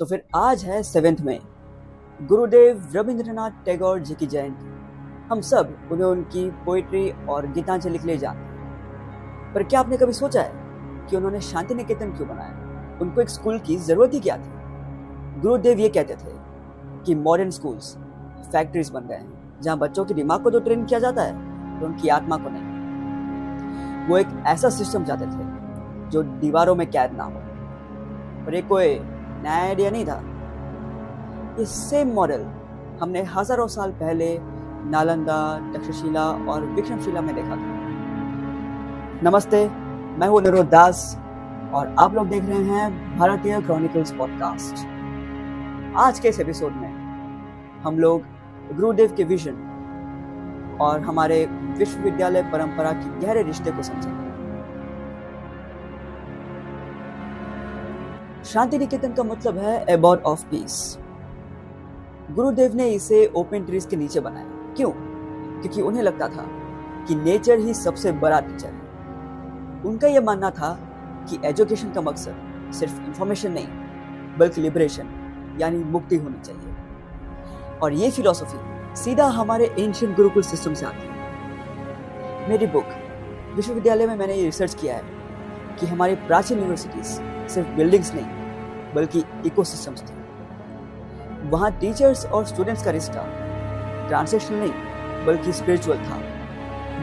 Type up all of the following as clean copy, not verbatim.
तो फिर आज है 7 मई, गुरुदेव रविंद्रनाथ टैगोर जी की जयंती। हम सब उन्हें उनकी पोइट्री और गीतांजलि के लिए जानते हैं। पर क्या आपने कभी सोचा है कि उन्होंने शांति निकेतन क्यों बनाया? उनको एक स्कूल की जरूरत ही क्या थी? गुरुदेव ये कहते थे कि मॉडर्न स्कूल्स फैक्ट्रीज बन गए हैं जहाँ बच्चों के दिमाग को तो ट्रेन किया जाता है तो उनकी आत्मा को नहीं। वो एक ऐसा सिस्टम चाहते थे जो दीवारों में कैद ना हो। पर ये कोई नया आइडिया नहीं था। ये सेम मॉडल हमने हजारों साल पहले नालंदा, तक्षशिला और विक्रमशिला में देखा था। नमस्ते, मैं हूं निरोध दास और आप लोग देख रहे हैं भारतीय क्रॉनिकल्स पॉडकास्ट। आज के इस एपिसोड में हम लोग गुरुदेव के विजन और हमारे विश्वविद्यालय परंपरा के गहरे रिश्ते को समझेंगे। शांति निकेतन का मतलब है एबॉर्ड ऑफ पीस। गुरुदेव ने इसे ओपन ट्रीज के नीचे बनाया। क्यों? क्योंकि उन्हें लगता था कि नेचर ही सबसे बड़ा टीचर है। उनका यह मानना था कि एजुकेशन का मकसद सिर्फ इंफॉर्मेशन नहीं बल्कि लिबरेशन यानी मुक्ति होनी चाहिए। और ये फिलॉसफी सीधा हमारे एंशिएंट गुरुकुल सिस्टम से आती है। मेरी बुक विश्वविद्यालय में मैंने ये रिसर्च किया है कि हमारी प्राचीन यूनिवर्सिटीज सिर्फ बिल्डिंग्स नहीं बल्कि इकोसिस्टम्स थे। वहाँ टीचर्स और स्टूडेंट्स का रिश्ता ट्रांसलेशनल नहीं बल्कि स्पिरिचुअल था।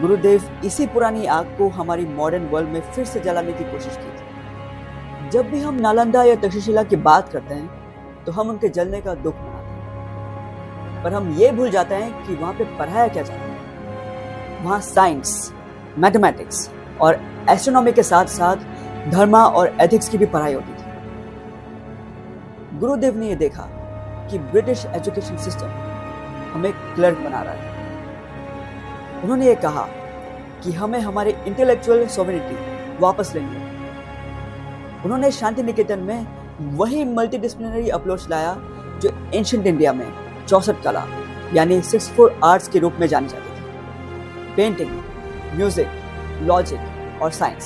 गुरुदेव इसी पुरानी आग को हमारी मॉडर्न वर्ल्ड में फिर से जलाने की कोशिश की थी। जब भी हम नालंदा या तक्षशिला की बात करते हैं तो हम उनके जलने का दुख मनाते हैं, पर हम ये भूल जाते हैं कि वहाँ पे पढ़ाया क्या जाता है। वहाँ साइंस, मैथमेटिक्स और एस्ट्रोनॉमी के साथ साथ धर्मा और एथिक्स की भी पढ़ाई होती थी। गुरुदेव ने यह देखा कि ब्रिटिश एजुकेशन सिस्टम हमें क्लर्क बना रहा है। उन्होंने ये कहा कि हमें हमारी इंटेलेक्चुअल सॉवरेनिटी वापस लेनी है। उन्होंने शांति निकेतन में वही मल्टीडिसिप्लिनरी अप्रोच लाया जो एंशिएंट इंडिया में 64 कला यानी 64 आर्ट्स के रूप में जानी जाती थी। पेंटिंग, म्यूजिक, लॉजिक और साइंस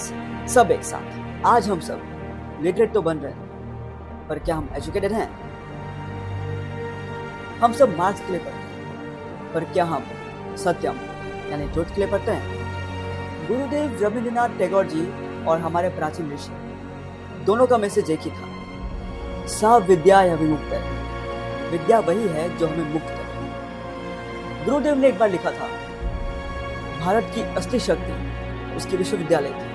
सब एक साथ। आज हम सब लिटरेट तो बन रहे हैं, पर क्या हम एजुकेटेड हैं? हम सब मार्क्स के लिए पढ़ते हैं, पर क्या हम सत्यम यानी ट्रुथ के लिए पढ़ते हैं? गुरुदेव रविंद्रनाथ टैगोर जी और हमारे प्राचीन ऋषि दोनों का मैसेज एक ही था, सा विद्या या विमुक्त। विद्या वही है जो हमें मुक्त करे। गुरुदेव ने एक बार लिखा था, भारत की असली शक्ति उसके विश्वविद्यालय थी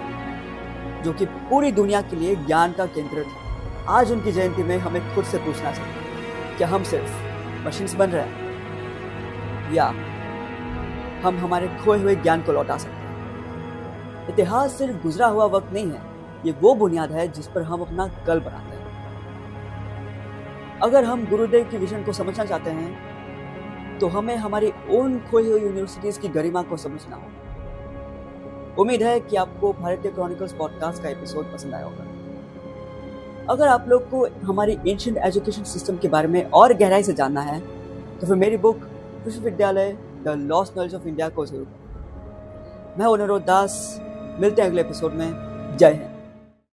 जो कि पूरी दुनिया के लिए ज्ञान का केंद्र था। आज उनकी जयंती में हमें खुद से पूछना चाहिए, क्या हम सिर्फ मशीन्स बन रहे हैं या हम हमारे खोए हुए ज्ञान को लौटा सकते हैं? इतिहास सिर्फ गुजरा हुआ वक्त नहीं है, ये वो बुनियाद है जिस पर हम अपना कल बनाते हैं। अगर हम गुरुदेव के विजन को समझना चाहते हैं तो हमें हमारी ओन खोई हुई यूनिवर्सिटीज की गरिमा को समझना होगा। उम्मीद है कि आपको भारतीय क्रॉनिकल्स पॉडकास्ट का एपिसोड पसंद आया होगा। अगर आप लोग को हमारी एंशिएंट एजुकेशन सिस्टम के बारे में और गहराई से जानना है तो फिर मेरी बुक विश्वविद्यालय the lost knowledge of India को जरूर पढ़ें। मैं हूं निरोध दास, मिलते हैं अगले एपिसोड में। जय हिंद।